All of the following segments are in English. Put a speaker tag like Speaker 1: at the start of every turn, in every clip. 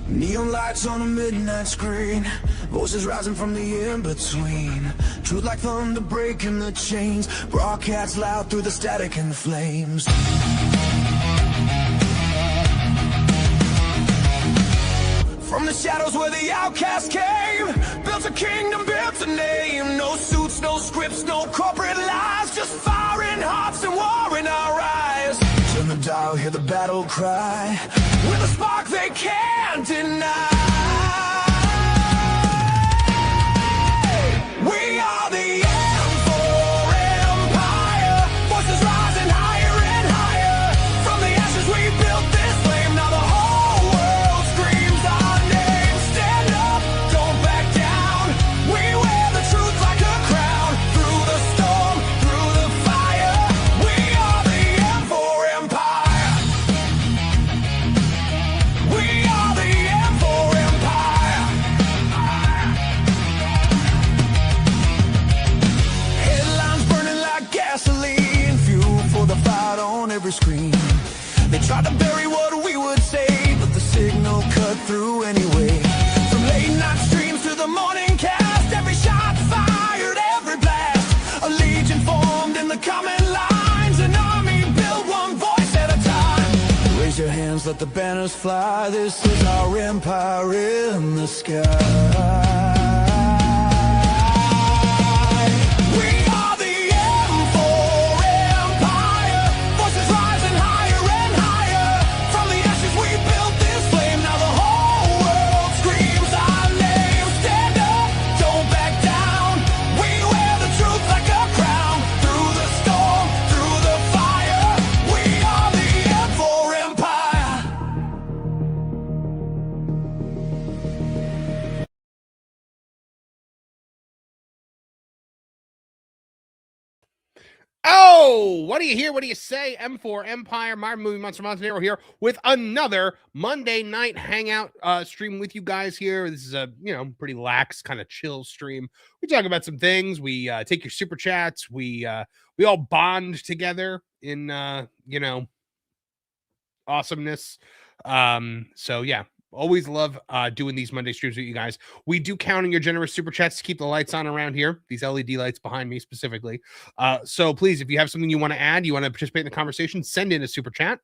Speaker 1: Neon lights on a midnight screen, voices rising from the in-between. Truth like thunder breaking the chains, broadcasts loud through the static and the flames. From the shadows where the outcast came, built a kingdom, built a name. No suits, no scripts, no corporate lies, just fire in hearts and war in our eyes. Turn the dial, hear the battle cry, with a spark they can't deny. We are the M4 Empire, voices rising higher and higher. From the ashes we built this flame, now the whole world screams our name. Stand up, don't back down, we wear the truth like a crown. Through the storm, through the fire, we are the M4 Empire. We are the M4 Empire. Headlines burning like gasoline, fuel for the fight on every screen. They tried to bury what we would say, but the signal cut through anyway. From late night streams to the morning cast, every shot fired, every blast. A legion formed in the common lines, an army built one voice at a time. Raise your hands, let the banners fly, this is our empire in the sky. We are the M4 Empire, voices rising higher and higher. From the ashes we built this flame, now the whole world screams our name. Stand up, don't back down, we wear the truth like a crown. Through the storm, through the fire, we are the M4 Empire.
Speaker 2: Oh, what do you hear? What do you say? M4 Empire, Marv Movie Monster Montanero here with another Monday night hangout stream with you guys here. This is a, pretty lax, kind of chill stream. We talk about some things. We take your super chats. We all bond together in, awesomeness. So yeah, always love doing these Monday streams with you guys. We do count on your generous super chats to keep the lights on around here, these LED lights behind me specifically. So please, if you have something you want to add, you want to participate in the conversation, send in a super chat.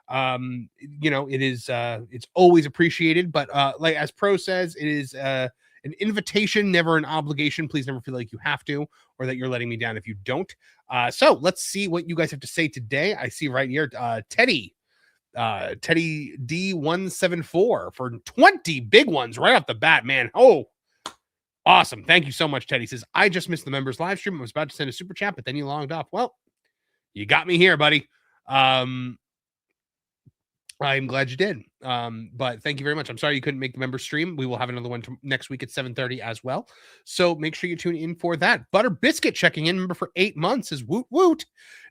Speaker 2: It is it's always appreciated, but like as Pro says, it is an invitation, never an obligation. Please never feel like you have to, or that you're letting me down if you don't. So let's see what you guys have to say today. I see right here, Teddy D174 for 20 big ones right off the bat, man. Oh, awesome. Thank you so much, Teddy. Says, I just missed the members live stream. I was about to send a super chat, but then you logged off. Well, you got me here, buddy. I'm glad you did. But thank you very much. I'm sorry you couldn't make the member stream. We will have another one next week at 7:30 as well. So make sure you tune in for that. Butter Biscuit checking in, member for 8 months, is woot woot.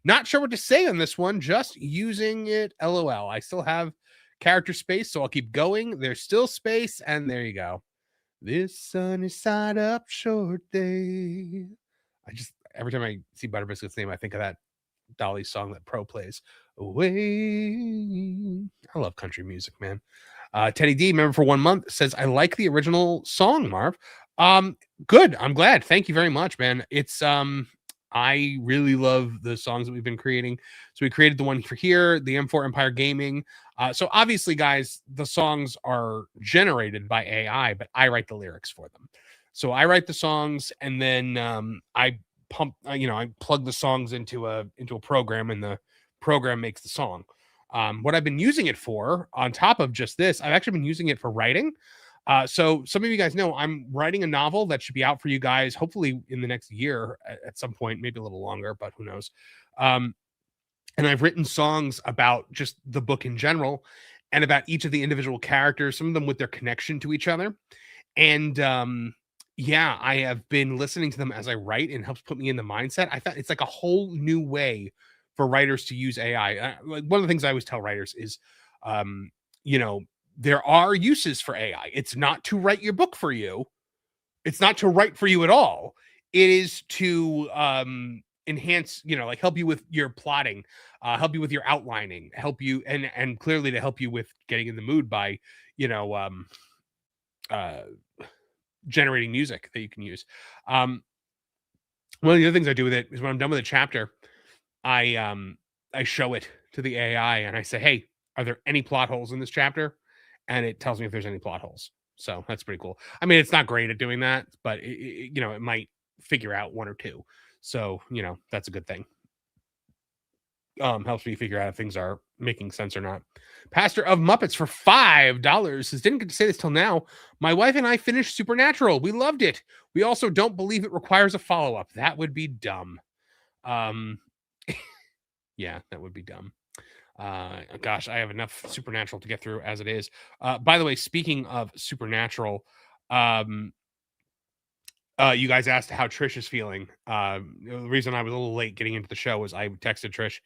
Speaker 2: Not sure what to say on this one. Just using it. LOL. I still have character space, so I'll keep going. There's still space, and there you go. This sunny side up short day. Every time I see Butter Biscuit's name, I think of that Dolly song that Pro plays. Away. I love country music, man. Teddy D, member for 1 month, says, I like the original song, Marv. Good. I'm glad. Thank you very much, man. It's I really love the songs that we've been creating. So we created the one for here, the M4 Empire Gaming. So obviously, guys, the songs are generated by AI, but I write the lyrics for them. So I write the songs, and then I plug the songs into a program, and the program makes the song. What I've been using it for, on top of just this, I've actually been using it for writing. So some of you guys know I'm writing a novel that should be out for you guys, hopefully in the next year at some point, maybe a little longer, but who knows. And I've written songs about just the book in general and about each of the individual characters, some of them with their connection to each other. And yeah, I have been listening to them as I write, and it helps put me in the mindset. I thought it's like a whole new way for writers to use AI. Like one of the things I always tell writers is, you know, there are uses for AI. It's not to write your book for you. It's not to write for you at all. It is to enhance, you know, like help you with your plotting, help you with your outlining, help you and clearly to help you with getting in the mood by, you know, generating music that you can use. One of the other things I do with it is when I'm done with a chapter, I show it to the AI and I say, hey, are there any plot holes in this chapter? And it tells me if there's any plot holes. So that's pretty cool. I mean, it's not great at doing that, but you know, it might figure out one or two. So, you know, that's a good thing. Helps me figure out if things are making sense or not. Pastor of Muppets for $5 says, didn't get to say this till now. My wife and I finished Supernatural. We loved it. We also don't believe it requires a follow-up. That would be dumb. Yeah, that would be dumb. Gosh, I have enough Supernatural to get through as it is. By the way, speaking of Supernatural, you guys asked how Trish is feeling. The reason I was a little late getting into the show was I texted Trish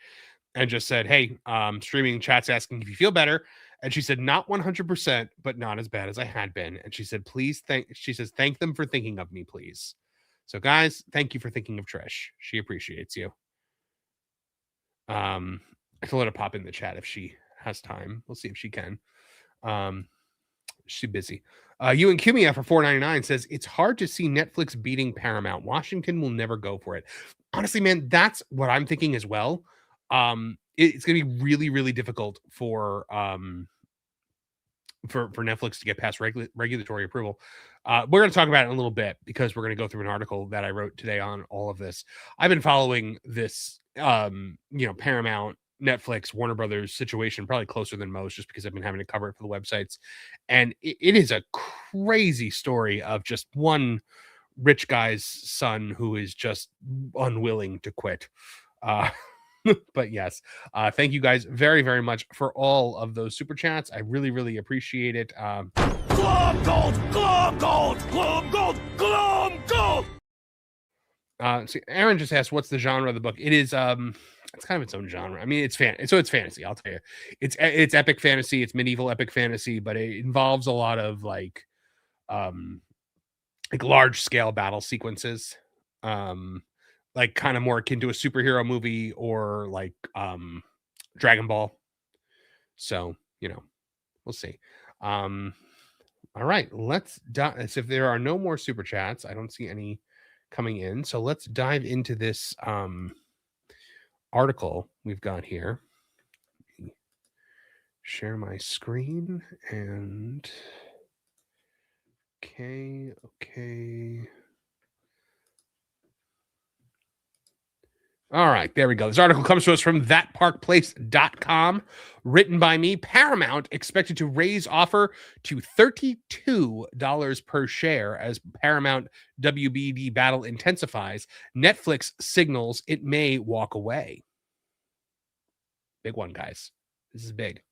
Speaker 2: and just said, hey, streaming chat's asking if you feel better. And she said, not 100%, but not as bad as I had been. And she said, thank them for thinking of me, please. So guys, thank you for thinking of Trish. She appreciates you. I can let her pop in the chat if she has time. We'll see if she can. She's busy. You and Kimia for $4.99 says it's hard to see Netflix beating Paramount. Washington will never go for it. Honestly, man, that's what I'm thinking as well. It's going to be really, really difficult for Netflix to get past regulatory approval. We're going to talk about it in a little bit because we're going to go through an article that I wrote today on all of this. I've been following this, Paramount, Netflix, Warner Brothers situation probably closer than most, just because I've been having to cover it for the websites. And it is a crazy story of just one rich guy's son who is just unwilling to quit. But yes, thank you guys very, very much for all of those super chats. I really, really appreciate it.
Speaker 1: Glum gold, glum gold, glum gold, glum gold.
Speaker 2: So Aaron just asked, what's the genre of the book? It is, it's kind of its own genre. I mean, it's fantasy. I'll tell you, it's epic fantasy. It's medieval epic fantasy, but it involves a lot of like large scale battle sequences. Like kind of more akin to a superhero movie or like Dragon Ball. So, you know, we'll see. All right, let's dive. So if there are no more super chats, I don't see any coming in. So let's dive into this article we've got here. Share my screen and okay. All right, there we go. This article comes to us from thatparkplace.com, written by me. Paramount expected to raise offer to $32 per share as Paramount WBD battle intensifies. Netflix signals it may walk away. Big one, guys. This is big.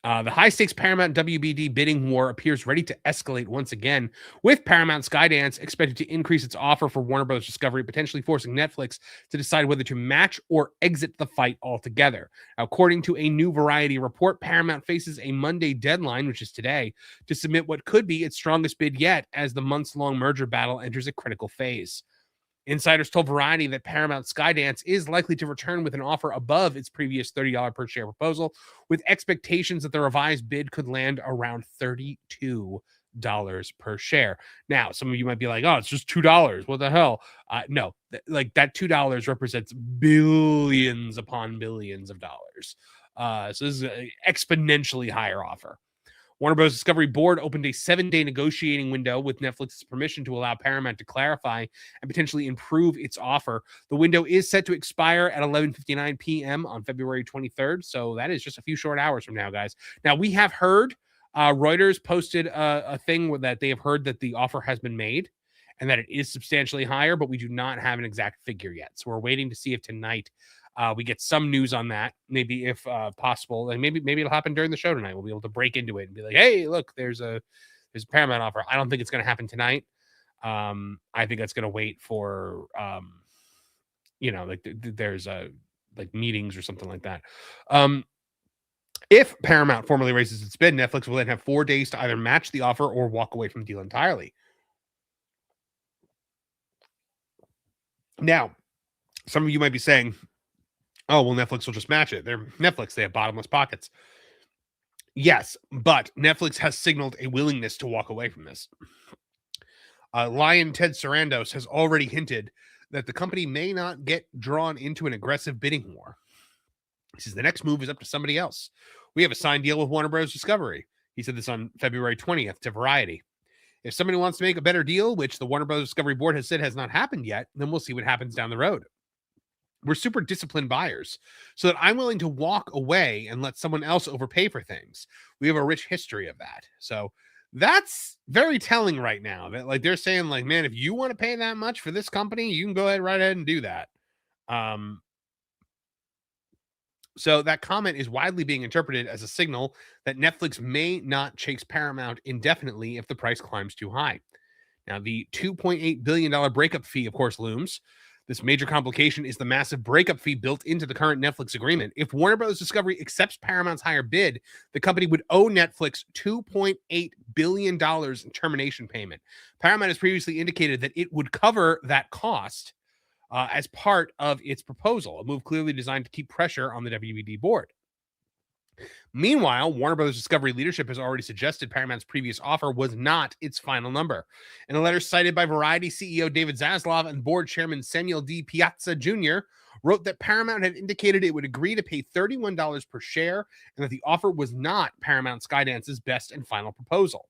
Speaker 2: The high-stakes Paramount WBD bidding war appears ready to escalate once again, with Paramount Skydance expected to increase its offer for Warner Bros. Discovery, potentially forcing Netflix to decide whether to match or exit the fight altogether. According to a new Variety report, Paramount faces a Monday deadline, which is today, to submit what could be its strongest bid yet as the months-long merger battle enters a critical phase. Insiders told Variety that Paramount Skydance is likely to return with an offer above its previous $30 per share proposal, with expectations that the revised bid could land around $32 per share. Now, some of you might be like, oh, it's just $2. What the hell? No, like that $2 represents billions upon billions of dollars. So this is an exponentially higher offer. Warner Bros. Discovery Board opened a 7-day negotiating window with Netflix's permission to allow Paramount to clarify and potentially improve its offer. The window is set to expire at 11:59 p.m. on February 23rd, so that is just a few short hours from now, guys. Now, we have heard, Reuters posted a thing that they have heard that the offer has been made and that it is substantially higher, but we do not have an exact figure yet. So we're waiting to see if tonight we get some news on that, maybe if possible, and maybe it'll happen during the show tonight. We'll be able to break into it and be like, "Hey, look, there's a Paramount offer." I don't think it's going to happen tonight. I think that's going to wait for, like there's like meetings or something like that. If Paramount formally raises its bid, Netflix will then have 4 days to either match the offer or walk away from the deal entirely. Now, some of you might be saying, oh, well, Netflix will just match it. They're Netflix. They have bottomless pockets. Yes, but Netflix has signaled a willingness to walk away from this. Lion Ted Sarandos has already hinted that the company may not get drawn into an aggressive bidding war. He says the next move is up to somebody else. We have a signed deal with Warner Bros. Discovery. He said this on February 20th to Variety. If somebody wants to make a better deal, which the Warner Bros. Discovery board has said has not happened yet, then we'll see what happens down the road. We're super disciplined buyers, so that I'm willing to walk away and let someone else overpay for things. We have a rich history of that. So that's very telling right now that like they're saying like, man, if you want to pay that much for this company, you can go ahead right ahead and do that. So that comment is widely being interpreted as a signal that Netflix may not chase Paramount indefinitely if the price climbs too high. Now, the $2.8 billion breakup fee, of course, looms. This major complication is the massive breakup fee built into the current Netflix agreement. If Warner Bros. Discovery accepts Paramount's higher bid, the company would owe Netflix $2.8 billion in termination payment. Paramount has previously indicated that it would cover that cost as part of its proposal, a move clearly designed to keep pressure on the WBD board. Meanwhile, Warner Bros. Discovery leadership has already suggested Paramount's previous offer was not its final number. In a letter cited by Variety CEO David Zaslav and board chairman Samuel D. Piazza Jr., wrote that Paramount had indicated it would agree to pay $31 per share and that the offer was not Paramount Skydance's best and final proposal.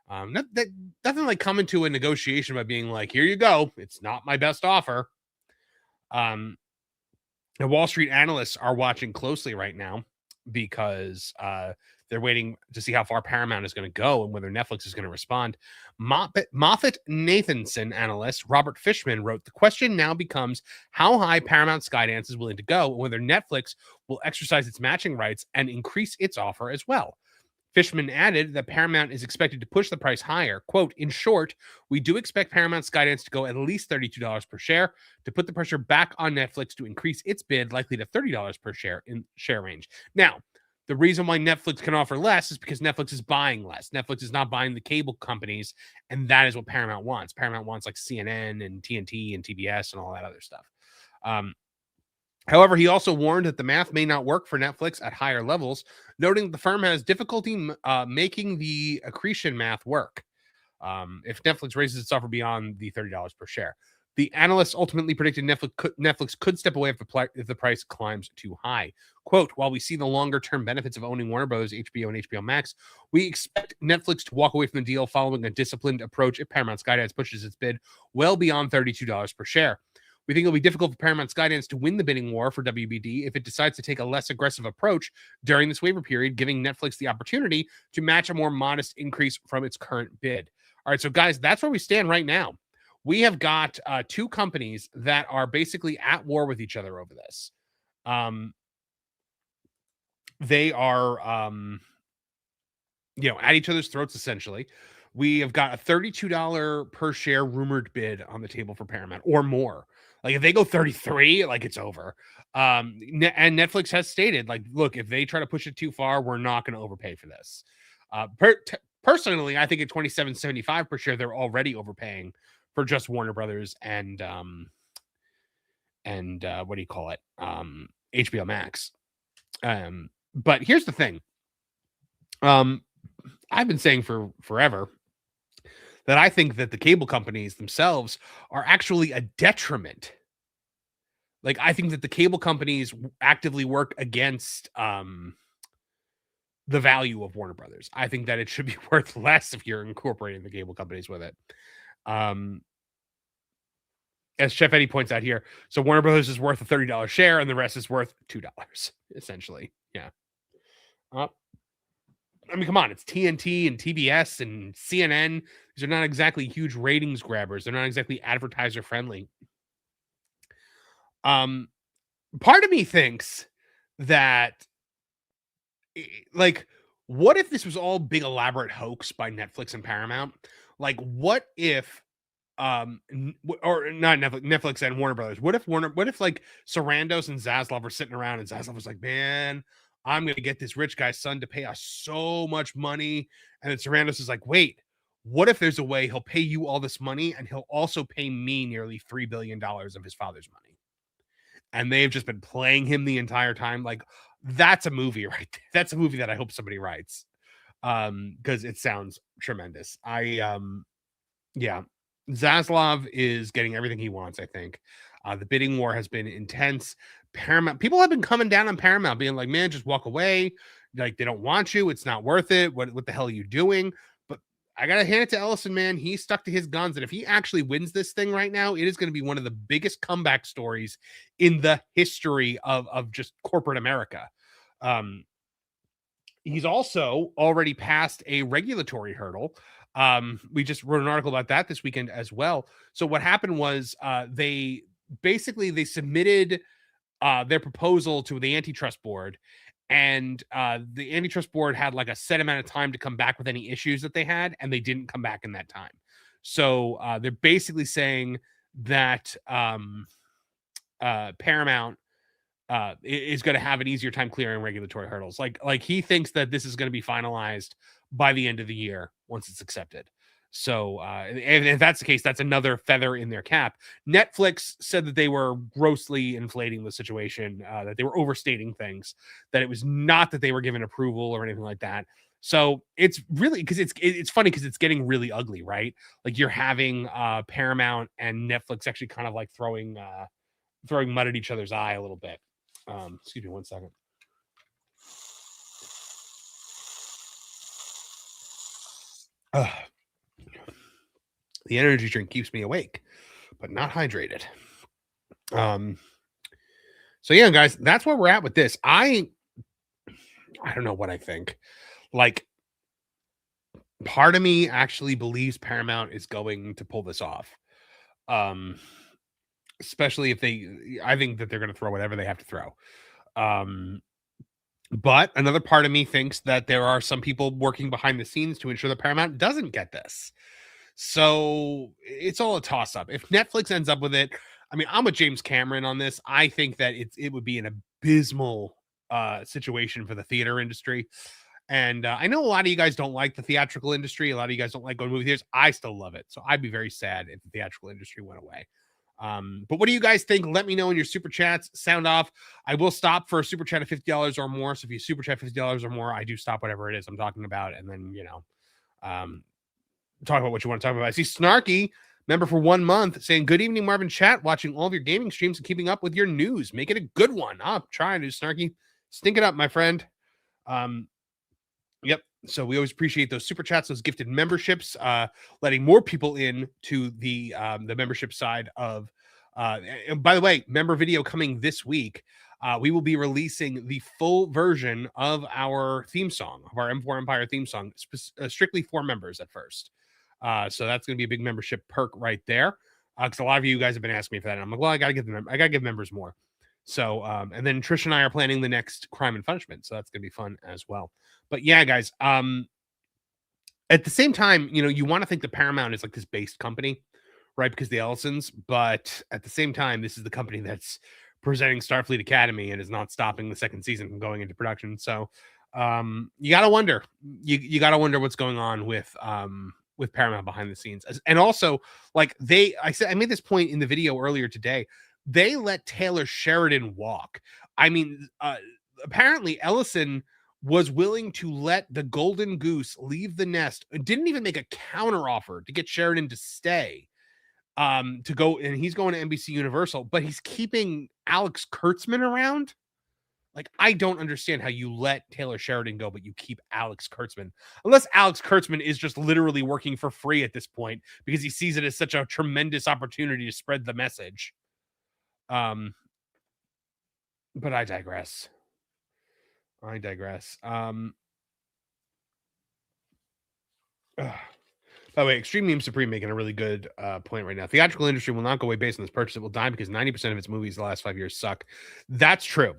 Speaker 2: That doesn't like come into a negotiation by being like, here you go, it's not my best offer. The Wall Street analysts are watching closely right now because they're waiting to see how far Paramount is going to go and whether Netflix is going to respond. Moffett-Nathanson analyst Robert Fishman wrote, the question now becomes how high Paramount Skydance is willing to go and whether Netflix will exercise its matching rights and increase its offer as well. Fishman added that Paramount is expected to push the price higher. Quote, in short, we do expect Paramount Skydance to go at least $32 per share to put the pressure back on Netflix to increase its bid likely to $30 per share in share range. Now, the reason why Netflix can offer less is because Netflix is buying less. Netflix is not buying the cable companies, and that is what Paramount wants. Paramount wants like CNN and TNT and TBS and all that other stuff. However, he also warned that the math may not work for Netflix at higher levels, noting that the firm has difficulty making the accretion math work if Netflix raises its offer beyond the $30 per share. The analysts ultimately predicted Netflix could step away if the price climbs too high. Quote, while we see the longer-term benefits of owning Warner Bros., HBO, and HBO Max, we expect Netflix to walk away from the deal following a disciplined approach if Paramount Skydance pushes its bid well beyond $32 per share. We think it'll be difficult for Paramount Skydance to win the bidding war for WBD if it decides to take a less aggressive approach during this waiver period, giving Netflix the opportunity to match a more modest increase from its current bid. All right, so guys, that's where we stand right now. We have got two companies that are basically at war with each other over this. They are, at each other's throats, essentially. We have got a $32 per share rumored bid on the table for Paramount or more. Like if they go 33, like it's over. And Netflix has stated, like, look, if they try to push it too far, we're not going to overpay for this. Personally, I think at $27.75 per share, they're already overpaying for just Warner Brothers and what do you call it? HBO Max. But here's the thing. I've been saying for forever that I think that the cable companies themselves are actually a detriment. Like, I think that the cable companies actively work against the value of Warner Brothers. I think that it should be worth less if you're incorporating the cable companies with it. As Chef Eddie points out here, so Warner Brothers is worth a $30 share and the rest is worth $2, essentially. Yeah. I mean, come on, it's TNT and TBS and CNN. These are not exactly huge ratings grabbers. They're not exactly advertiser friendly. Part of me thinks that, like, what if this was all big elaborate hoax by Netflix and Paramount? Like, what if or not Netflix and Warner Brothers. What if like Sarandos and Zaslav are sitting around and Zaslav was like, man, I'm gonna get this rich guy's son to pay us so much money, and then Sarandos is like, wait, what if there's a way he'll pay you all this money and he'll also pay me nearly $3 billion of his father's money? And they've just been playing him the entire time. Like, that's a movie, right? That's a movie that I hope somebody writes. Because it sounds tremendous. Yeah. Zaslav is getting everything he wants, I think. The bidding war has been intense. Paramount people have been coming down on Paramount, being like, man, just walk away. Like, they don't want you. It's not worth it. What the hell are you doing? But I gotta hand it to Ellison, man. He stuck to his guns. And if he actually wins this thing right now, it is going to be one of the biggest comeback stories in the history of just corporate America. He's also already passed a regulatory hurdle. We just wrote an article about that this weekend as well. So what happened was they submitted their proposal to the antitrust board, and the antitrust board had like a set amount of time to come back with any issues that they had, and they didn't come back in that time. So they're basically saying that Paramount is going to have an easier time clearing regulatory hurdles. Like he thinks that this is going to be finalized by the end of the year once it's accepted. So and if that's the case, that's another feather in their cap. Netflix said that they were grossly inflating the situation, that they were overstating things, that it was not that they were given approval or anything like that. So it's really, because it's funny because it's getting really ugly, right? Like, you're having Paramount and Netflix actually kind of like throwing mud at each other's eye a little bit. Excuse me one second. The energy drink keeps me awake, but not hydrated. So yeah, guys, that's where we're at with this. I don't know what I think. Like, part of me actually believes Paramount is going to pull this off. Especially if I think that they're going to throw whatever they have to throw. But another part of me thinks that there are some people working behind the scenes to ensure that Paramount doesn't get this. So it's all a toss up. If Netflix ends up with it, I mean, I'm with James Cameron on this. I think that it would be an abysmal situation for the theater industry. And I know a lot of you guys don't like the theatrical industry. A lot of you guys don't like going to movie theaters. I still love it. So I'd be very sad if the theatrical industry went away. But what do you guys think? Let me know in your super chats. Sound off. I will stop for a super chat of $50 or more. So if you super chat $50 or more, I do stop whatever it is I'm talking about. And then, talk about what you want to talk about. I see Snarky, member for 1 month, saying, good evening, Marvin chat, watching all of your gaming streams and keeping up with your news. Make it a good one. I'm trying to, Snarky. Stink it up, my friend. Yep. So we always appreciate those super chats, those gifted memberships, letting more people in to the membership side of. And by the way, member video coming this week. We will be releasing the full version of our theme song, of our M4 Empire theme song, strictly for members at first. So that's going to be a big membership perk right there. Because a lot of you guys have been asking me for that. And I'm like, well, I got to give members more. So, and then Trish and I are planning the next Crime and Punishment. So that's going to be fun as well. But yeah, guys, at the same time, you want to think that Paramount is like this based company, right? Because the Ellisons, but at the same time, this is the company that's presenting Starfleet Academy and is not stopping the second season from going into production. So, you got to wonder, you got to wonder what's going on with Paramount behind the scenes. And also, like, I made this point in the video earlier today. They let Taylor Sheridan walk. I mean, apparently Ellison was willing to let the golden goose leave the nest, didn't even make a counter offer to get Sheridan to stay, to go, and he's going to NBC Universal, but he's keeping Alex Kurtzman around. Like, I don't understand how you let Taylor Sheridan go, but you keep Alex Kurtzman, unless Alex Kurtzman is just literally working for free at this point because he sees it as such a tremendous opportunity to spread the message. But I digress. By the way, Extreme Meme Supreme making a really good point right now. Theatrical industry will not go away based on this purchase. It will die because 90% of its movies the last 5 years suck. That's true.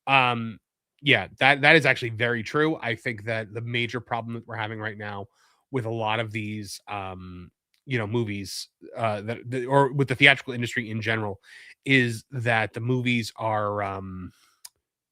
Speaker 2: Yeah, that is actually very true. I think that the major problem that we're having right now with a lot of these movies or with the theatrical industry in general, is that the movies are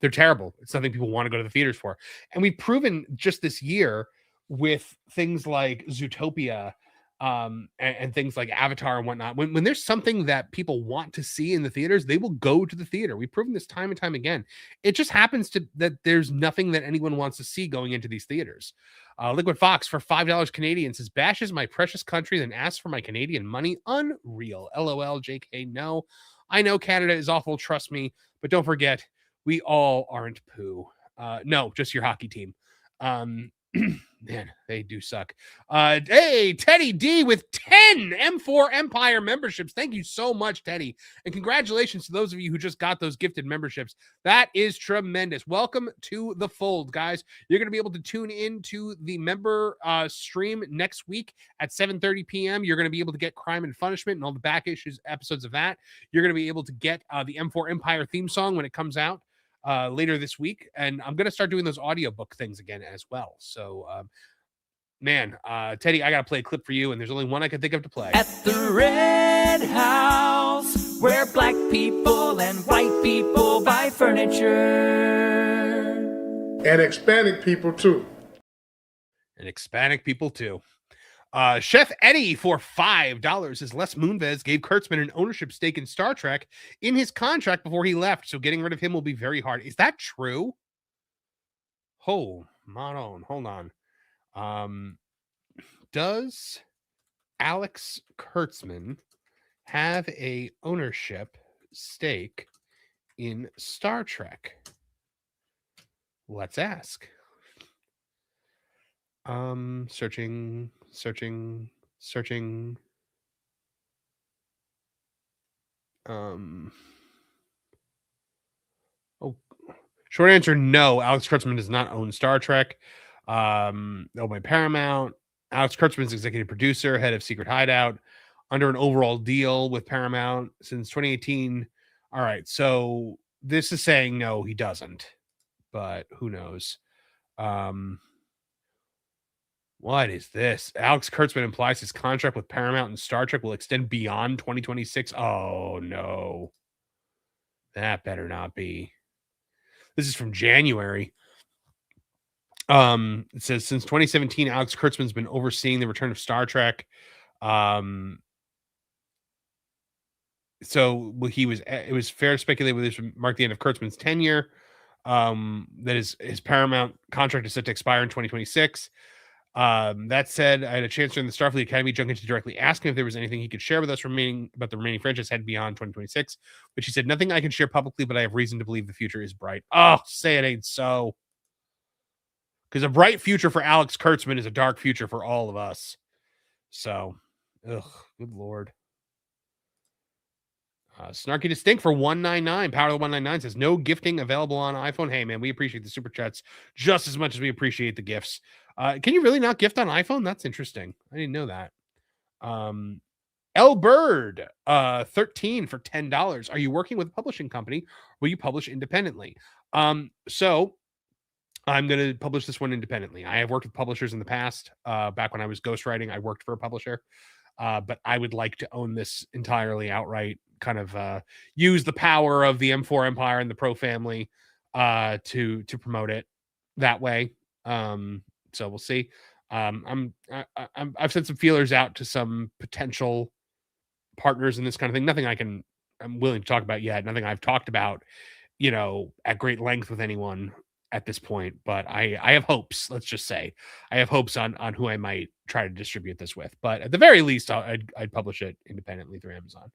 Speaker 2: they're terrible. It's something people want to go to the theaters for. And we've proven just this year with things like Zootopia, and things like Avatar and whatnot. When there's something that people want to see in the theaters, they will go to the theater. We've proven this time and time again. It just happens that there's nothing that anyone wants to see going into these theaters. Liquid Fox for $5 Canadian says, bashes my precious country, then asks for my Canadian money. Unreal. LOL, JK. No, I know Canada is awful. Trust me. But don't forget, we all aren't poo. No, just your hockey team. Man, they do suck. Hey, Teddy D with 10 M4 Empire memberships. Thank you so much, Teddy. And congratulations to those of you who just got those gifted memberships. That is tremendous. Welcome to the fold, guys. You're going to be able to tune into the member stream next week at 7:30 p.m. You're going to be able to get Crime and Punishment and all the back issues episodes of that. You're going to be able to get the M4 Empire theme song when it comes out later this week, and I'm gonna start doing those audiobook things again as well. So man, Teddy, I gotta play a clip for you, and there's only one I can think of to play.
Speaker 1: At the Red House, where black people and white people buy furniture.
Speaker 3: And Hispanic people too.
Speaker 2: Chef Eddie for $5 says Les Moonves gave Kurtzman an ownership stake in Star Trek in his contract before he left, so getting rid of him will be very hard. Is that true? Hold on. Does Alex Kurtzman have a ownership stake in Star Trek? Let's ask. Searching. Short answer, no. Alex Kurtzman does not own Star Trek. Owned by Paramount. Alex Kurtzman is executive producer, head of Secret Hideout, under an overall deal with Paramount since 2018. All right, so this is saying no, he doesn't, but who knows? What is this? Alex Kurtzman implies his contract with Paramount and Star Trek will extend beyond 2026. Oh, no. That better not be. This is from January. It says, since 2017, Alex Kurtzman's been overseeing the return of Star Trek. So it was fair to speculate whether this would mark the end of Kurtzman's tenure. That his Paramount contract is set to expire in 2026. That said, I had a chance during the Starfleet Academy junket to directly ask him if there was anything he could share with us about the remaining franchise head beyond 2026, which he said, nothing I can share publicly, but I have reason to believe the future is bright. Oh, say it ain't so. Because a bright future for Alex Kurtzman is a dark future for all of us. So, good Lord. Snarky Distinct for $1.99. Power of the 199 says, no gifting available on iPhone. Hey, man, we appreciate the super chats just as much as we appreciate the gifts. Can you really not gift on iPhone? That's interesting. I didn't know that. L Bird, 13 for $10. Are you working with a publishing company? Will you publish independently? So I'm going to publish this one independently. I have worked with publishers in the past. Back when I was ghostwriting, I worked for a publisher. But I would like to own this entirely outright, kind of use the power of the M4 Empire and the Pro family to promote it that way. So we'll see. I've sent some feelers out to some potential partners in this kind of thing. Nothing I'm willing to talk about yet. Nothing I've talked about, at great length with anyone at this point, but I have hopes. Let's just say I have hopes on who I might try to distribute this with, but at the very least, I'd publish it independently through Amazon.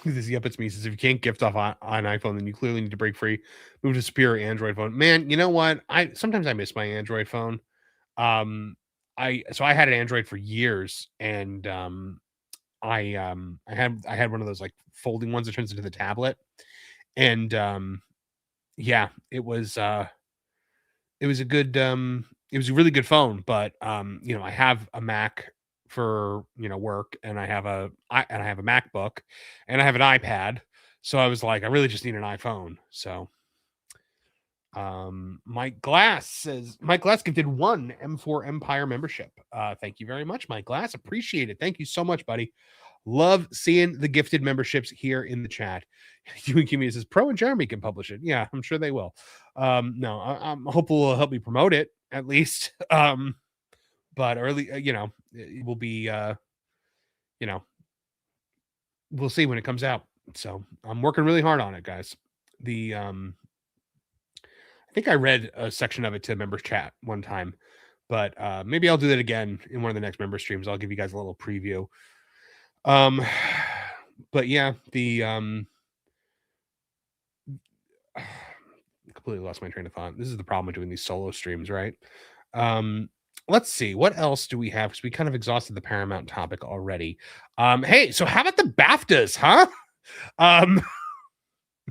Speaker 2: This Yuppets me says, if you can't gift off on iPhone, then you clearly need to break free, move to superior Android phone. Man, you know what? Sometimes I miss my Android phone. I had an Android for years, and I had one of those like folding ones that turns into the tablet, and yeah, it was a really good phone, but I have a Mac for work, and I have a MacBook, and I have an iPad, so I was like, I really just need an iPhone. So Mike Glass gifted 1 M4 Empire membership. Thank you very much, Mike Glass. Appreciate it. Thank you so much, buddy. Love seeing the gifted memberships here in the chat. You and Kimmy says Pro and Jeremy can publish it. Yeah, I'm sure they will. No, I'm hopeful will help me promote it at least. But early, it will be, we'll see when it comes out. So I'm working really hard on it, guys. I think I read a section of it to members chat one time, but maybe I'll do that again in one of the next member streams. I'll give you guys a little preview. But yeah, completely lost my train of thought. This is the problem with doing these solo streams, right? Let's see, what else do we have? Because we kind of exhausted the Paramount topic already. Hey, so how about the BAFTAs, huh? I'm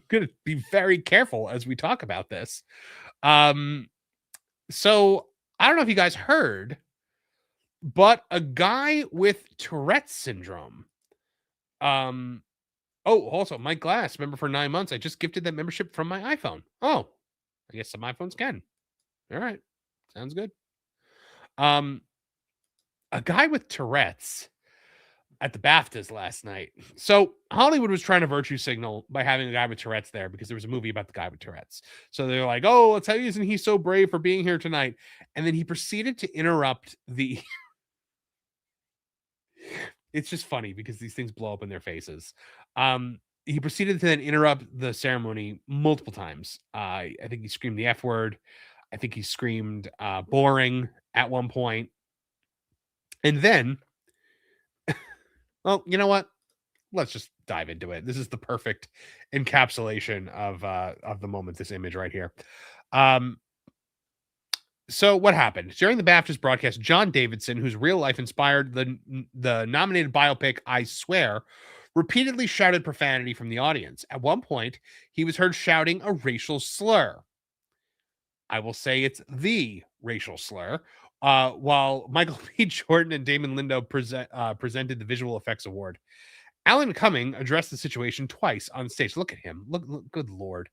Speaker 2: gonna be very careful as we talk about this. So I don't know if you guys heard, but a guy with Tourette syndrome. Also Mike Glass, member for 9 months. I just gifted that membership from my iPhone. Oh, I guess some iPhones can. All right, sounds good. A guy with Tourette's at the BAFTAs last night. So Hollywood was trying to virtue signal by having a guy with Tourette's there because there was a movie about the guy with Tourette's. So they're like, oh, let's tell you, isn't he so brave for being here tonight? And then he proceeded to interrupt the... It's just funny because these things blow up in their faces. He proceeded to then interrupt the ceremony multiple times. I think he screamed the F word. I think he screamed boring at one point. And then... Well, you know what? Let's just dive into it. This is the perfect encapsulation of the moment, this image right here. So what happened? During the BAFTAs broadcast, John Davidson, whose real life inspired the nominated biopic I Swear, repeatedly shouted profanity from the audience. At one point, he was heard shouting a racial slur. I will say it's the racial slur. While Michael B. Jordan and Damon Lindeau presented the Visual Effects Award. Alan Cumming addressed the situation twice on stage. Look at him. Look, good Lord.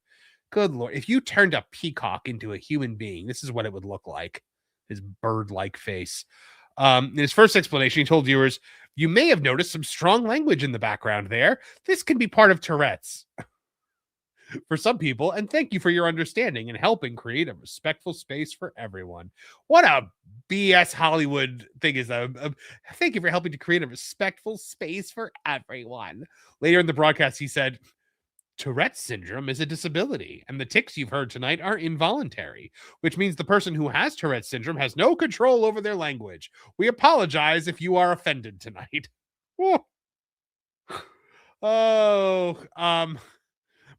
Speaker 2: Good Lord. If you turned a peacock into a human being, this is what it would look like. His bird-like face. In his first explanation, he told viewers, you may have noticed some strong language in the background there. This can be part of Tourette's. For some people, and thank you for your understanding and helping create a respectful space for everyone. What a BS Hollywood thing is that. Thank you for helping to create a respectful space for everyone. Later in the broadcast, he said, Tourette syndrome is a disability, and the tics you've heard tonight are involuntary, which means the person who has Tourette syndrome has no control over their language. We apologize if you are offended tonight.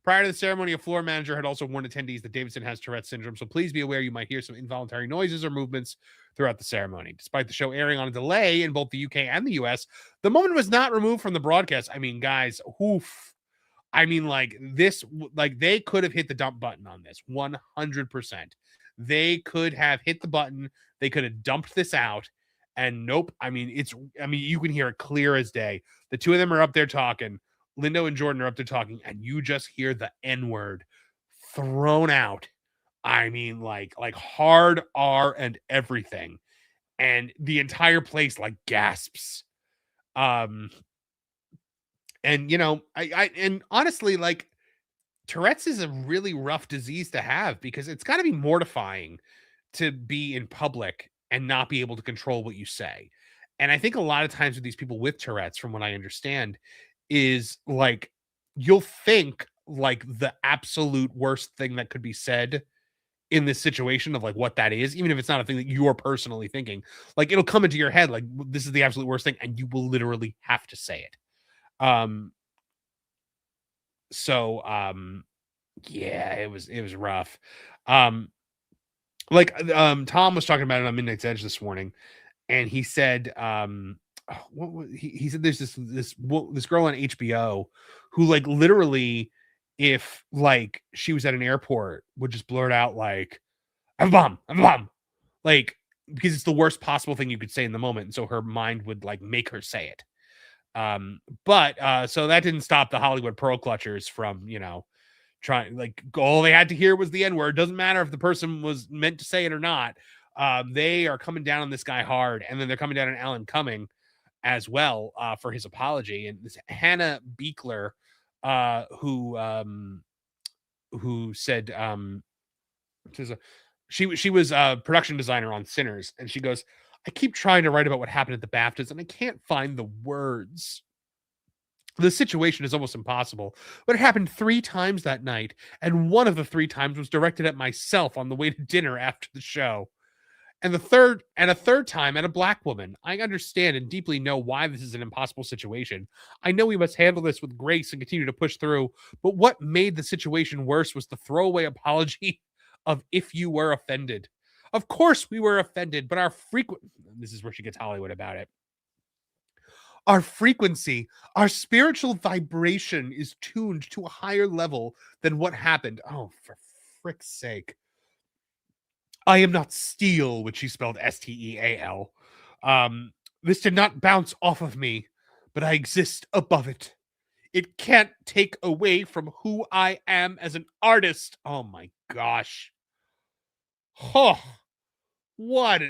Speaker 2: Prior to the ceremony, a floor manager had also warned attendees that Davidson has Tourette syndrome, so please be aware you might hear some involuntary noises or movements throughout the ceremony. Despite the show airing on a delay in both the UK and the US, the moment was not removed from the broadcast. I mean, guys, oof. I mean, they could have hit the dump button on this, 100%. They could have hit the button. They could have dumped this out, and nope. I mean, you can hear it clear as day. The two of them are up there talking. Lindo and Jordan are up there talking, and you just hear the N-word thrown out. I mean, like hard R and everything. And the entire place gasps. And and honestly, Tourette's is a really rough disease to have because it's got to be mortifying to be in public and not be able to control what you say. And I think a lot of times with these people with Tourette's, from what I understand, is you'll think the absolute worst thing that could be said in this situation of what that is, even if it's not a thing that you're personally thinking, it'll come into your head this is the absolute worst thing, and you will literally have to say it. Yeah, it was rough. Tom was talking about it on Midnight's Edge this morning, and he said, he said there's this girl on HBO who literally, if she was at an airport, would just blurt out I have a bomb, because it's the worst possible thing you could say in the moment, and so her mind would make her say it. So that didn't stop the Hollywood pearl clutchers from trying, like, all they had to hear was the N-word. Doesn't matter if the person was meant to say it or not. They are coming down on this guy hard, and then they're coming down on Alan Cumming as well for his apology. And this Hannah Beekler, who said she was a production designer on Sinners, and she goes, I keep trying to write about what happened at the BAFTAs, and I can't find the words. The situation is almost impossible, but it happened 3 times that night, and one of the 3 times was directed at myself on the way to dinner after the show. And a third time at a black woman. I understand and deeply know why this is an impossible situation. I know we must handle this with grace and continue to push through, but what made the situation worse was the throwaway apology of if you were offended. Of course we were offended, but this is where she gets Hollywood about it. Our frequency, our spiritual vibration is tuned to a higher level than what happened. Oh, for frick's sake. I am not steel, which she spelled S-T-E-A-L. This did not bounce off of me, but I exist above it. It can't take away from who I am as an artist. Oh my gosh. Oh, what?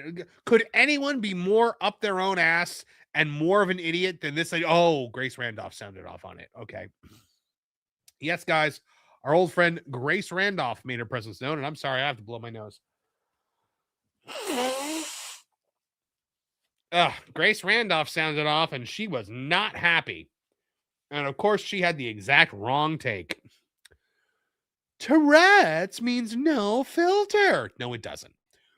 Speaker 2: Could anyone be more up their own ass and more of an idiot than this? Oh, Grace Randolph sounded off on it. Okay. Yes, guys. Our old friend Grace Randolph made her presence known, and I'm sorry, I have to blow my nose. Grace Randolph sounded off, and she was not happy. And of course, she had the exact wrong take. Tourette's means no filter. No, it doesn't.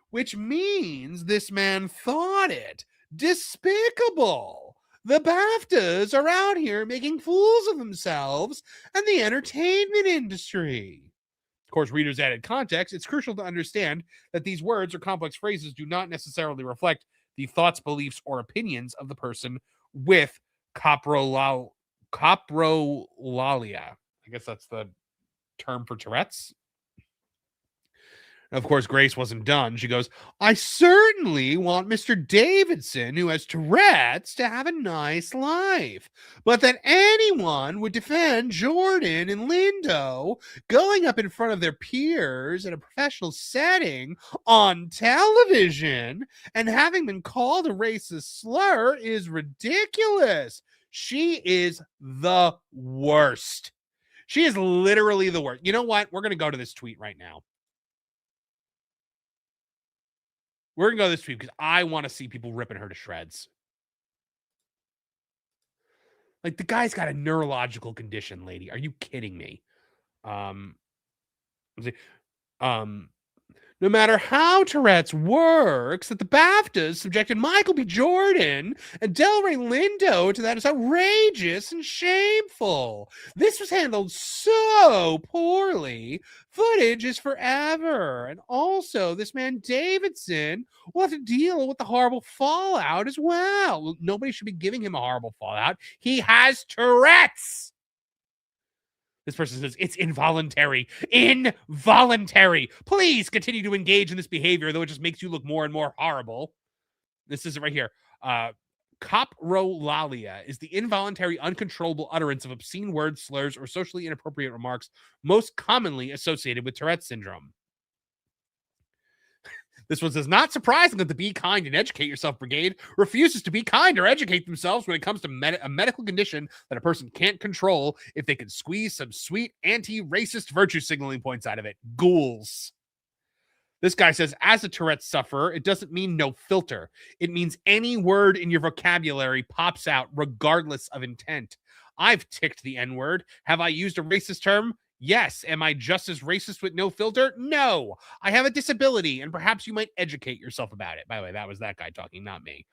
Speaker 2: Which means this man thought it. Despicable. The BAFTAs are out here making fools of themselves and the entertainment industry. Of course, readers added context. It's crucial to understand that these words or complex phrases do not necessarily reflect the thoughts, beliefs, or opinions of the person with coprolalia. I guess that's the term for Tourette's. And of course, Grace wasn't done. She goes, I certainly want Mr. Davidson, who has Tourette's, to have a nice life. But that anyone would defend Jordan and Lindo going up in front of their peers in a professional setting on television and having been called a racist slur is ridiculous. She is the worst. She is literally the worst. You know what? We're going to go to this tweet right now. We're going to go to this tweet because I want to see people ripping her to shreds. Like, the guy's got a neurological condition, lady. Are you kidding me? No matter how Tourette's works, that the BAFTAs subjected Michael B. Jordan and Delray Lindo to that is outrageous and shameful. This was handled so poorly. Footage is forever. And also, this man Davidson will have to deal with the horrible fallout as well. Nobody should be giving him a horrible fallout. He has Tourette's. This person says, it's involuntary. Involuntary. Please continue to engage in this behavior, though it just makes you look more and more horrible. This is it right here. Coprolalia is the involuntary, uncontrollable utterance of obscene words, slurs, or socially inappropriate remarks most commonly associated with Tourette syndrome. This one says, not surprising that the Be Kind and Educate Yourself Brigade refuses to be kind or educate themselves when it comes to a medical condition that a person can't control if they can squeeze some sweet anti-racist virtue signaling points out of it. Ghouls. This guy says, as a Tourette sufferer, it doesn't mean no filter. It means any word in your vocabulary pops out regardless of intent. I've ticked the N-word. Have I used a racist term? Yes. Am I just as racist with no filter? No. I have a disability, and perhaps you might educate yourself about it. By the way, that was that guy talking, not me.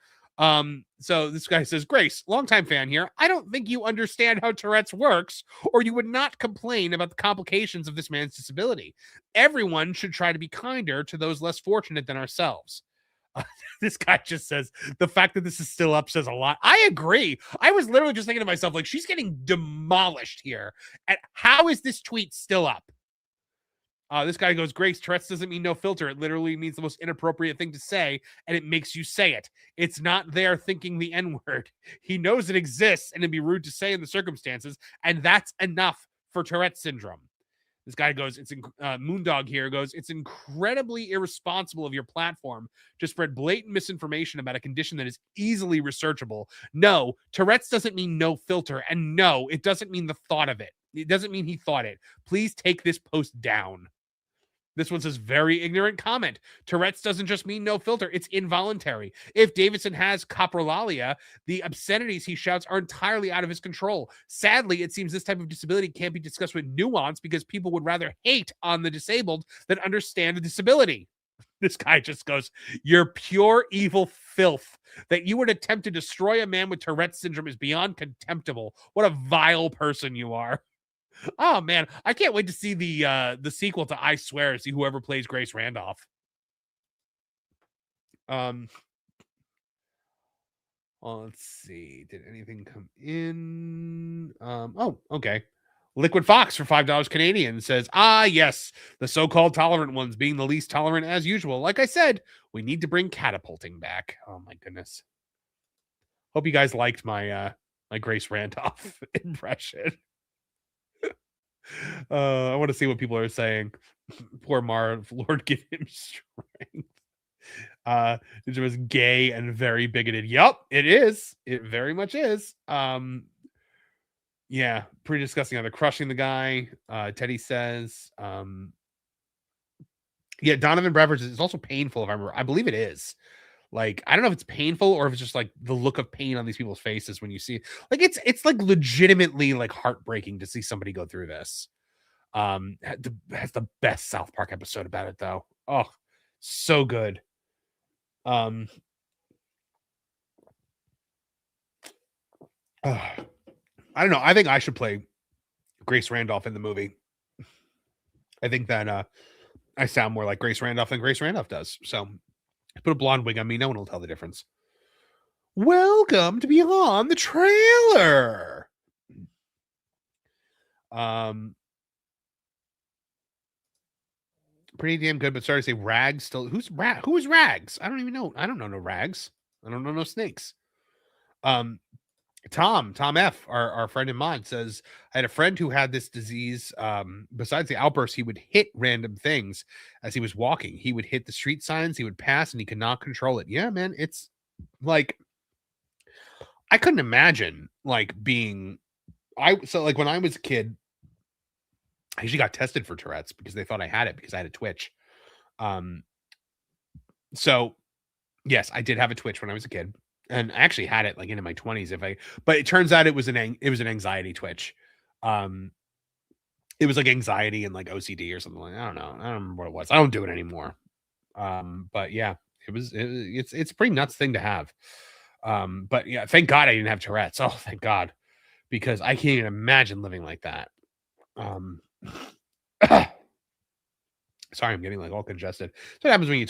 Speaker 2: So this guy says, Grace, longtime fan here. I don't think you understand how Tourette's works, or you would not complain about the complications of this man's disability. Everyone should try to be kinder to those less fortunate than ourselves. This guy just says, the fact that this is still up says a lot. I agree. I was literally just thinking to myself, like, she's getting demolished here. And how is this tweet still up? This guy goes, Grace, Tourette's doesn't mean no filter. It literally means the most inappropriate thing to say, and it makes you say it. It's not there thinking the N-word. He knows it exists, and it'd be rude to say in the circumstances, and that's enough for Tourette syndrome. This guy goes, Moondog here goes, it's incredibly irresponsible of your platform to spread blatant misinformation about a condition that is easily researchable. No, Tourette's doesn't mean no filter. And no, it doesn't mean the thought of it. It doesn't mean he thought it. Please take this post down. This one says, very ignorant comment. Tourette's doesn't just mean no filter. It's involuntary. If Davidson has coprolalia, the obscenities he shouts are entirely out of his control. Sadly, it seems this type of disability can't be discussed with nuance because people would rather hate on the disabled than understand the disability. This guy just goes, you're pure evil filth. That you would attempt to destroy a man with Tourette's syndrome is beyond contemptible. What a vile person you are. Oh man, I can't wait to see the sequel to I Swear, see whoever plays Grace Randolph. Well, let's see. Did anything come in? Oh, okay. Liquid Fox for $5 Canadian says, yes, the so-called tolerant ones being the least tolerant as usual. Like I said, we need to bring catapulting back. Oh my goodness. Hope you guys liked my my Grace Randolph impression. I want to see what people are saying. Poor Marv, Lord give him strength. It was gay and very bigoted. Yup, it is. It very much is. Yeah, pretty disgusting how they're crushing the guy. Teddy says, yeah, Donovan Bradford says it's also painful if I remember. I believe it is. Like, I don't know if it's painful or if it's just like the look of pain on these people's faces when you see like it's like legitimately like heartbreaking to see somebody go through this. Has the best South Park episode about it though. Oh, so good. I don't know. I think I should play Grace Randolph in the movie. I think that I sound more like Grace Randolph than Grace Randolph does. So put a blonde wig on me. No one will tell the difference. Welcome to Beyond the Trailer. Pretty damn good, but sorry to say Rags still. Who is Rags? I don't even know. I don't know no Rags. I don't know no snakes. Tom F, our friend in mod, says, I had a friend who had this disease. Besides the outbursts, he would hit random things as he was walking. He would hit the street signs, he would pass, and he could not control it. Yeah, man, it's like I couldn't imagine like being like when I was a kid, I usually got tested for Tourette's because they thought I had it because I had a twitch. So yes, I did have a twitch when I was a kid. And I actually had it like into my 20s but it turns out it was an anxiety twitch. It was like anxiety and like OCD or something like that. I don't know. I don't remember what it was. I don't do it anymore. But yeah, it's a pretty nuts thing to have. But yeah, thank God I didn't have Tourette's. Oh, thank God. Because I can't even imagine living like that. Sorry, I'm getting like all congested. So what happens when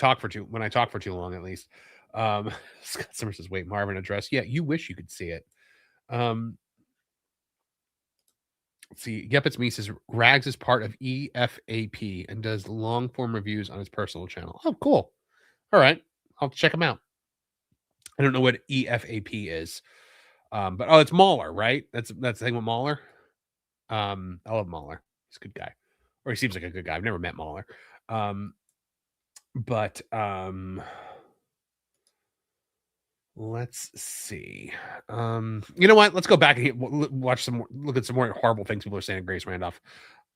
Speaker 2: I talk for too long, at least. Scott Summers says, wait, Marvin address. Yeah, you wish you could see it. Let's see. Yep, it's me. Says Rags is part of EFAP and does long form reviews on his personal channel. Oh, cool. All right. I'll check him out. I don't know what EFAP is. But it's Mahler, right? That's the thing with Mahler. I love Mahler. He's a good guy. Or he seems like a good guy. I've never met Mahler. But let's see. You know what? Let's go back and watch look at some more horrible things people are saying to Grace Randolph.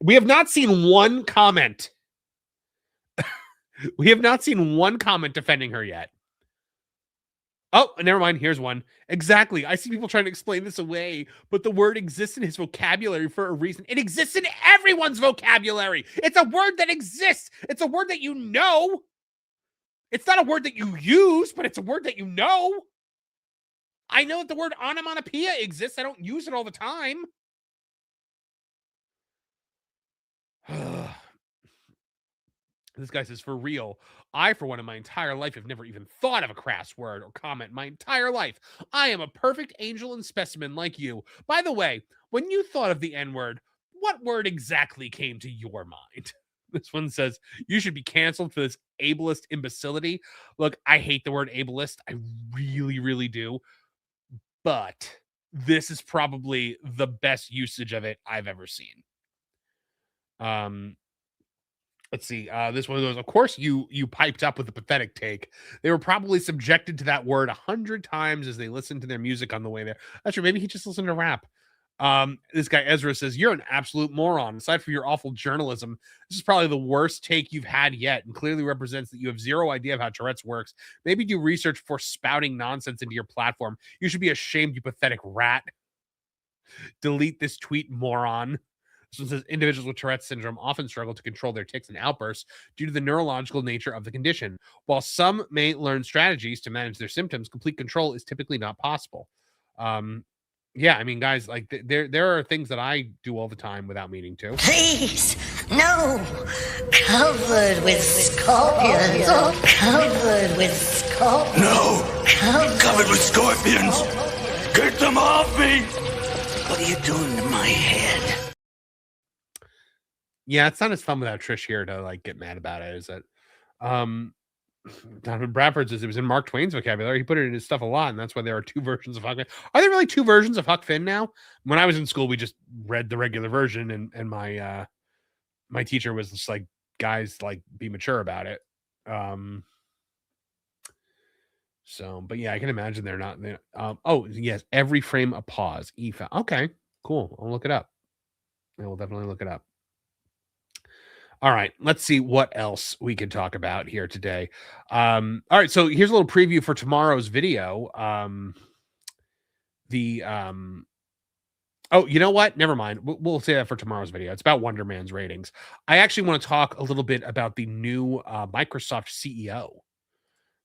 Speaker 2: We have not seen one comment. We have not seen one comment defending her yet. Oh, never mind. Here's one. Exactly. I see people trying to explain this away, but the word exists in his vocabulary for a reason. It exists in everyone's vocabulary. It's a word that exists. It's a word that you know. It's not a word that you use, but it's a word that you know. I know that the word onomatopoeia exists. I don't use it all the time. This guy says, for real, I, for one, in my entire life, have never even thought of a crass word or comment my entire life. I am a perfect angel and specimen like you. By the way, when you thought of the N-word, what word exactly came to your mind? This one says, you should be canceled for this ableist imbecility. Look, I hate the word ableist. I really, really do. But this is probably the best usage of it I've ever seen. Let's see. This one goes, of course, you piped up with a pathetic take. They were probably subjected to that word 100 times as they listened to their music on the way there. That's true. Maybe he just listened to rap. This guy Ezra says, you're an absolute moron. Aside from your awful journalism, this is probably the worst take you've had yet, and clearly represents that you have zero idea of how Tourette's works. Maybe do research before spouting nonsense into your platform. You should be ashamed, you pathetic rat. Delete this tweet, moron. So it says individuals with Tourette's syndrome often struggle to control their tics and outbursts due to the neurological nature of the condition. While some may learn strategies to manage their symptoms, complete control is typically not possible. Yeah, I mean, guys, like there are things that I do all the time without meaning to.
Speaker 4: Please, no, covered with scorpions, covered with scorpions.
Speaker 1: No! Covered with scorpions! Get them off me! What are you doing to my head?
Speaker 2: Yeah, it's not as fun without Trish here to like get mad about it, is it? Donovan Bradford says it was in Mark Twain's vocabulary. He put it in his stuff a lot, and that's why there are two versions of Huck Finn. Are there really two versions of Huck Finn now? When I was in school, we just read the regular version, and my my teacher was just like, guys, like, be mature about it. So, but yeah, I can imagine they're not. Oh yes, every frame a pause. Okay, cool. I'll look it up. I will definitely look it up. All right, let's see what else we can talk about here today. All right, so here's a little preview for tomorrow's video. Oh, you know what? Never mind. We'll say that for tomorrow's video. It's about Wonder Man's ratings. I actually want to talk a little bit about the new Microsoft CEO,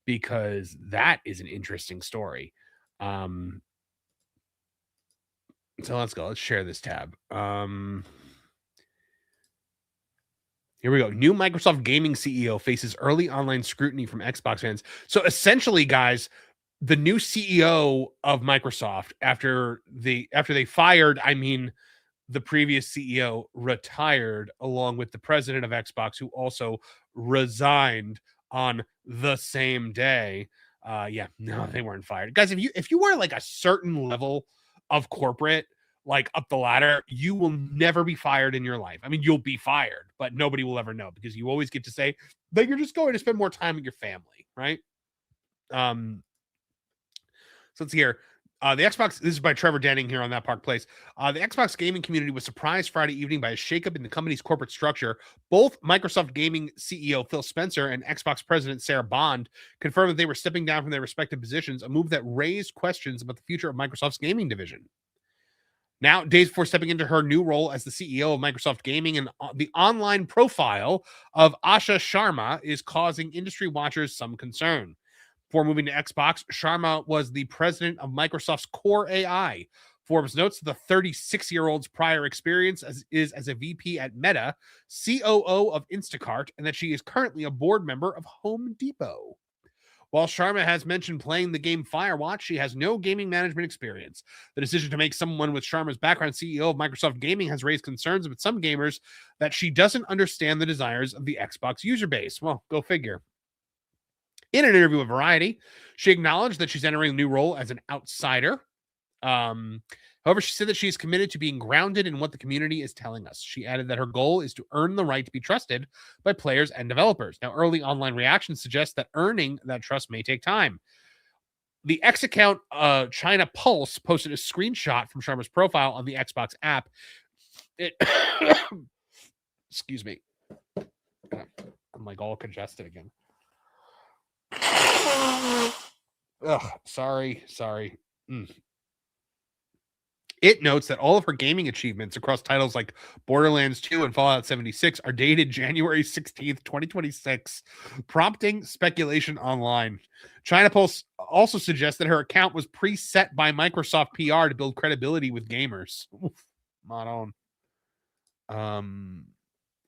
Speaker 2: because that is an interesting story. So let's go. Let's share this tab. Here we go. New Microsoft gaming CEO faces early online scrutiny from Xbox fans. So essentially, guys, the new CEO of Microsoft, after they fired, I mean, the previous CEO retired along with the president of Xbox, who also resigned on the same day. Yeah, no, they weren't fired. Guys, if you were like a certain level of corporate, like up the ladder, you will never be fired in your life. I mean, you'll be fired, but nobody will ever know, because you always get to say that you're just going to spend more time with your family, right? So let's hear. The Xbox, this is by Trevor Denning here on That Park Place. The Xbox gaming community was surprised Friday evening by a shakeup in the company's corporate structure. Both Microsoft gaming CEO Phil Spencer and Xbox president Sarah Bond confirmed that they were stepping down from their respective positions, a move that raised questions about the future of Microsoft's gaming division. Now, days before stepping into her new role as the CEO of Microsoft Gaming, and the online profile of Asha Sharma is causing industry watchers some concern. Before moving to Xbox, Sharma was the president of Microsoft's Core AI. Forbes notes the 36-year-old's prior experience is as a VP at Meta, COO of Instacart, and that she is currently a board member of Home Depot. While Sharma has mentioned playing the game Firewatch, she has no gaming management experience. The decision to make someone with Sharma's background CEO of Microsoft Gaming has raised concerns with some gamers that she doesn't understand the desires of the Xbox user base. Well, go figure. In an interview with Variety, she acknowledged that she's entering a new role as an outsider. However, she said that she is committed to being grounded in what the community is telling us. She added that her goal is to earn the right to be trusted by players and developers. Now, early online reactions suggest that earning that trust may take time. The X account, China Pulse, posted a screenshot from Sharma's profile on the Xbox app. Excuse me. I'm like all congested again. Ugh, sorry. It notes that all of her gaming achievements across titles like Borderlands 2 and Fallout 76 are dated January 16th, 2026, prompting speculation online. China Pulse also suggests that her account was preset by Microsoft PR to build credibility with gamers. Oof, not on.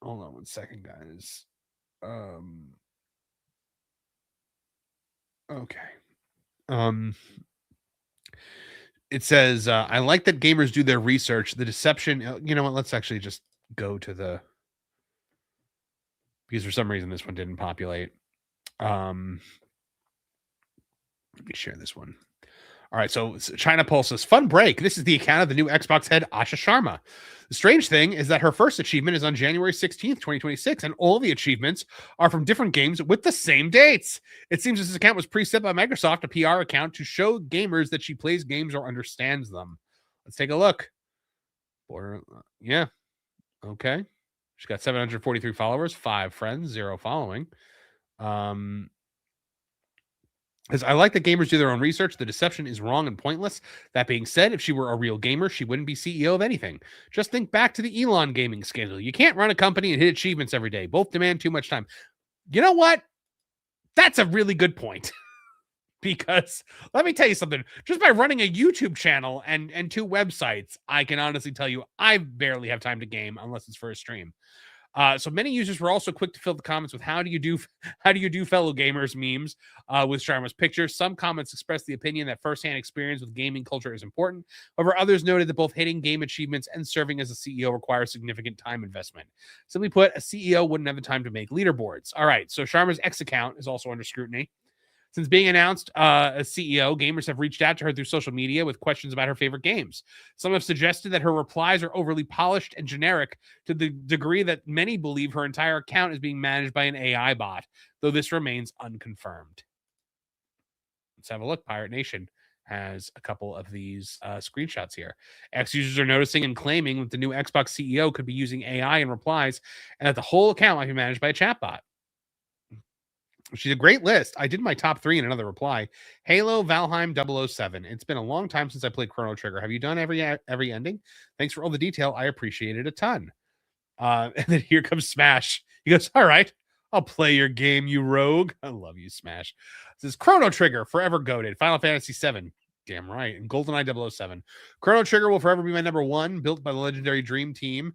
Speaker 2: Hold on one second, guys. Okay. It says, I like that gamers do their research. The deception, you know what? Let's actually just go to because for some reason this one didn't populate. Let me share this one. All right, so China Pulse says, fun break. This is the account of the new Xbox head, Asha Sharma. The strange thing is that her first achievement is on January 16th, 2026, and all the achievements are from different games with the same dates. It seems this account was preset by Microsoft, a PR account, to show gamers that she plays games or understands them. Let's take a look. Yeah. Okay. She's got 743 followers, 5 friends, 0 following. Because I like that gamers do their own research. The deception is wrong and pointless. That being said, if she were a real gamer, she wouldn't be CEO of anything. Just think back to the Elon gaming scandal. You can't run a company and hit achievements every day. Both demand too much time. You know what? That's a really good point. Because let me tell you something. Just by running a YouTube channel and 2 websites, I can honestly tell you I barely have time to game unless it's for a stream. So many users were also quick to fill the comments with how do you do fellow gamers memes with Sharma's pictures. Some comments expressed the opinion that firsthand experience with gaming culture is important. However, others noted that both hitting game achievements and serving as a CEO requires significant time investment. Simply put, a CEO wouldn't have the time to make leaderboards. All right, so Sharma's X account is also under scrutiny. Since being announced as CEO, gamers have reached out to her through social media with questions about her favorite games. Some have suggested that her replies are overly polished and generic to the degree that many believe her entire account is being managed by an AI bot, though this remains unconfirmed. Let's have a look. Pirate Nation has a couple of these screenshots here. X users are noticing and claiming that the new Xbox CEO could be using AI in replies and that the whole account might be managed by a chatbot. She's a great list. I did my top 3 in another reply. Halo, Valheim, 007. It's been a long time since I played Chrono Trigger. Have you done every ending? Thanks for all the detail. I appreciate it a ton. And then here comes Smash. He goes, all right, I'll play your game, you rogue. I love you, Smash. This is Chrono Trigger, forever goated. Final Fantasy VII. Damn right. And GoldenEye 007. Chrono Trigger will forever be my number 1, built by the legendary Dream Team.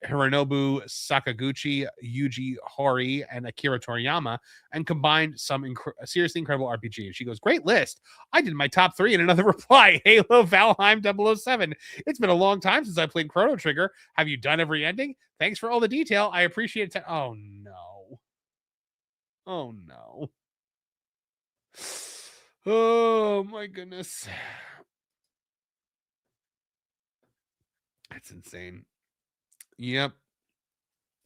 Speaker 2: Hironobu Sakaguchi, Yuji Horii, and Akira Toriyama, and combined some seriously incredible RPG. And she goes, great list. I did my top 3 in another reply. Halo, Valheim, 007. It's been a long time since I played Chrono Trigger. Have you done every ending? Thanks for all the detail. I appreciate it. Oh, no. Oh, no. Oh, my goodness. That's insane. Yep.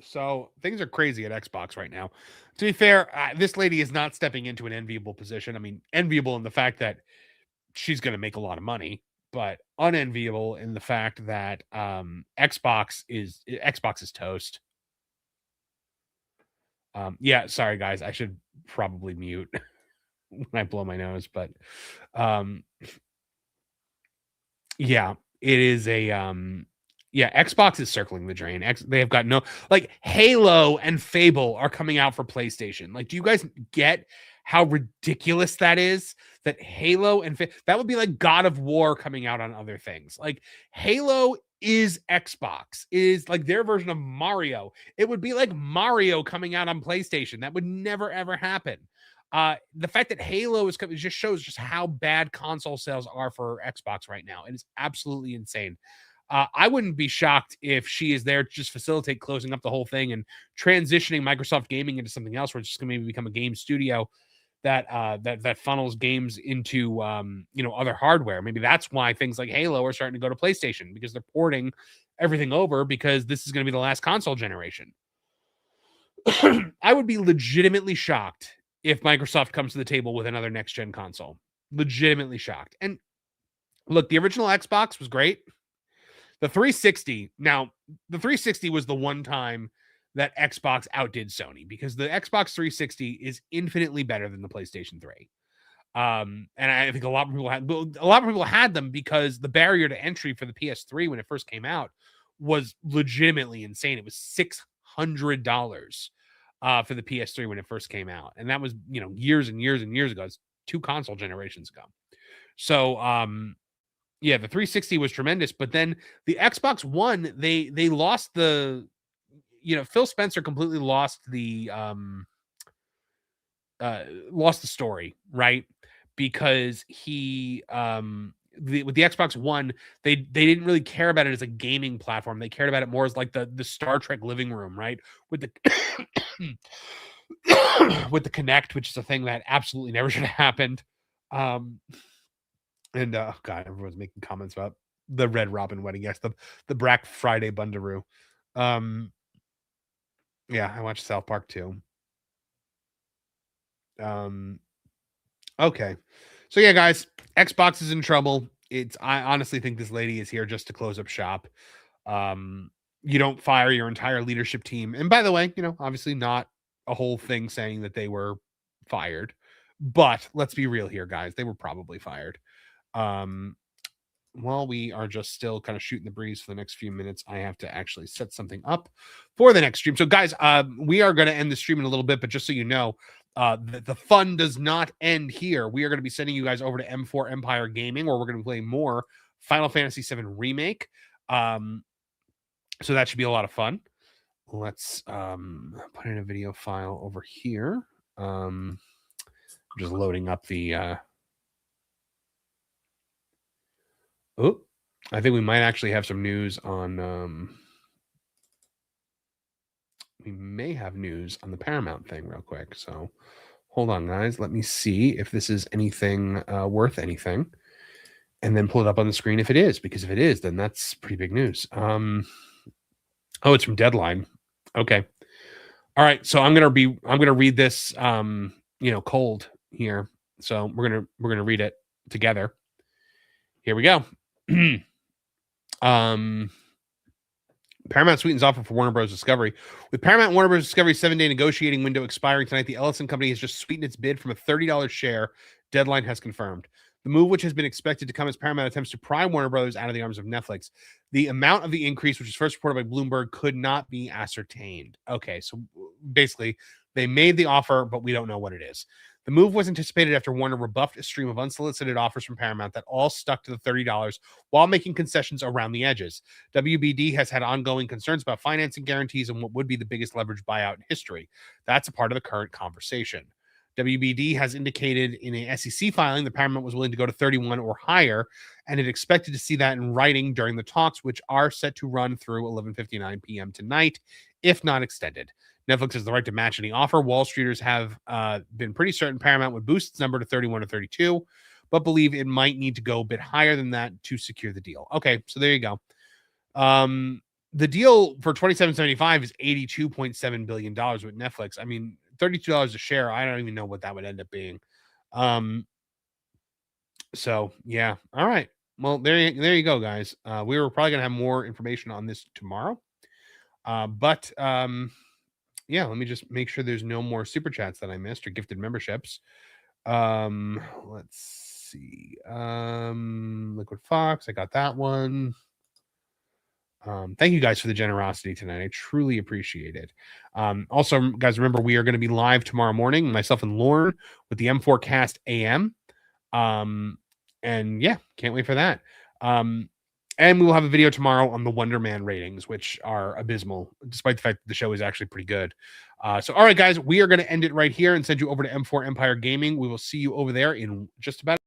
Speaker 2: So things are crazy at Xbox right now. To be fair, this lady is not stepping into an enviable position. I mean, enviable in the fact that she's going to make a lot of money, but unenviable in the fact that Xbox is toast. Yeah, sorry guys, I should probably mute when I blow my nose, but yeah, it is a yeah, Xbox is circling the drain. They have got no, like, Halo and Fable are coming out for PlayStation. Like, do you guys get how ridiculous that is? That Halo and that would be like God of War coming out on other things. Like, Halo is Xbox. It is like their version of Mario. It would be like Mario coming out on PlayStation. That would never ever happen. The fact that Halo is coming just shows just how bad console sales are for Xbox right now. It is absolutely insane. I wouldn't be shocked if she is there to just facilitate closing up the whole thing and transitioning Microsoft Gaming into something else, where it's just going to maybe become a game studio that funnels games into other hardware. Maybe that's why things like Halo are starting to go to PlayStation, because they're porting everything over, because this is going to be the last console generation. I would be legitimately shocked if Microsoft comes to the table with another next-gen console. Legitimately shocked. And look, the original Xbox was great. The 360, now, the 360 was the one time that Xbox outdid Sony, because the Xbox 360 is infinitely better than the PlayStation 3. And I think a lot of people had them because the barrier to entry for the PS3 when it first came out was legitimately insane. It was $600 for the PS3 when it first came out, and that was years and years and years ago. It's 2 console generations ago. So yeah, the 360 was tremendous, but then the Xbox One, they lost the, Phil Spencer completely lost the story, right? Because he with the Xbox One, they didn't really care about it as a gaming platform. They cared about it more as like the Star Trek living room, right? With the with the Kinect, which is a thing that absolutely never should have happened. And oh god, everyone's making comments about the Red Robin wedding. Yes, the Black Friday Bundaroo. Yeah, I watched South Park too. Okay. So yeah, guys, Xbox is in trouble. I honestly think this lady is here just to close up shop. Um, you don't fire your entire leadership team. And by the way, obviously not a whole thing saying that they were fired. But let's be real here, guys. They were probably fired. While we are just still kind of shooting the breeze for the next few minutes, I have to actually set something up for the next stream. So, guys, we are going to end the stream in a little bit, but just so you know, the fun does not end here. We are going to be sending you guys over to M4 Empire Gaming, where we're going to be playing more Final Fantasy VII Remake. So that should be a lot of fun. Let's put in a video file over here. Just loading up the... Oh, I think we might actually have some news on... we may have news on the Paramount thing real quick. So hold on, guys. Let me see if this is anything worth anything. And then pull it up on the screen if it is. Because if it is, then that's pretty big news. Oh, it's from Deadline. Okay. All right. So I'm gonna read this cold here. So we're gonna read it together. Here we go. Paramount sweetens offer for Warner Bros. Discovery. With Paramount and Warner Bros. Discovery's 7-day negotiating window expiring tonight, the Ellison Company has just sweetened its bid from a $30 share. Deadline has confirmed. The move, which has been expected to come as Paramount attempts to pry Warner Bros. Out of the arms of Netflix. The amount of the increase, which was first reported by Bloomberg, could not be ascertained. Okay, so basically, they made the offer, but we don't know what it is. The move was anticipated after Warner rebuffed a stream of unsolicited offers from Paramount that all stuck to the $30 while making concessions around the edges. WBD has had ongoing concerns about financing guarantees and what would be the biggest leverage buyout in history. That's a part of the current conversation. WBD has indicated in a SEC filing that Paramount was willing to go to 31 or higher, and it expected to see that in writing during the talks, which are set to run through 11:59 p.m. tonight, if not extended. Netflix has the right to match any offer. Wall Streeters have been pretty certain Paramount would boost its number to 31 or 32, but believe it might need to go a bit higher than that to secure the deal. Okay, so there you go. The deal for $27.75 is $82.7 billion with Netflix. I mean, $32 a share. I don't even know what that would end up being. So yeah. All right. Well, there you go, guys. We were probably gonna have more information on this tomorrow. But yeah, let me just make sure there's no more super chats that I missed or gifted memberships. Let's see. Liquid Fox, I got that one. Thank you guys for the generosity tonight. I truly appreciate it. Also, guys, remember we are going to be live tomorrow morning, myself and Lauren, with the M4 Cast AM. And yeah, can't wait for that. And we will have a video tomorrow on the Wonder Man ratings, which are abysmal, despite the fact that the show is actually pretty good. So, all right, guys, we are going to end it right here and send you over to M4 Empire Gaming. We will see you over there in just about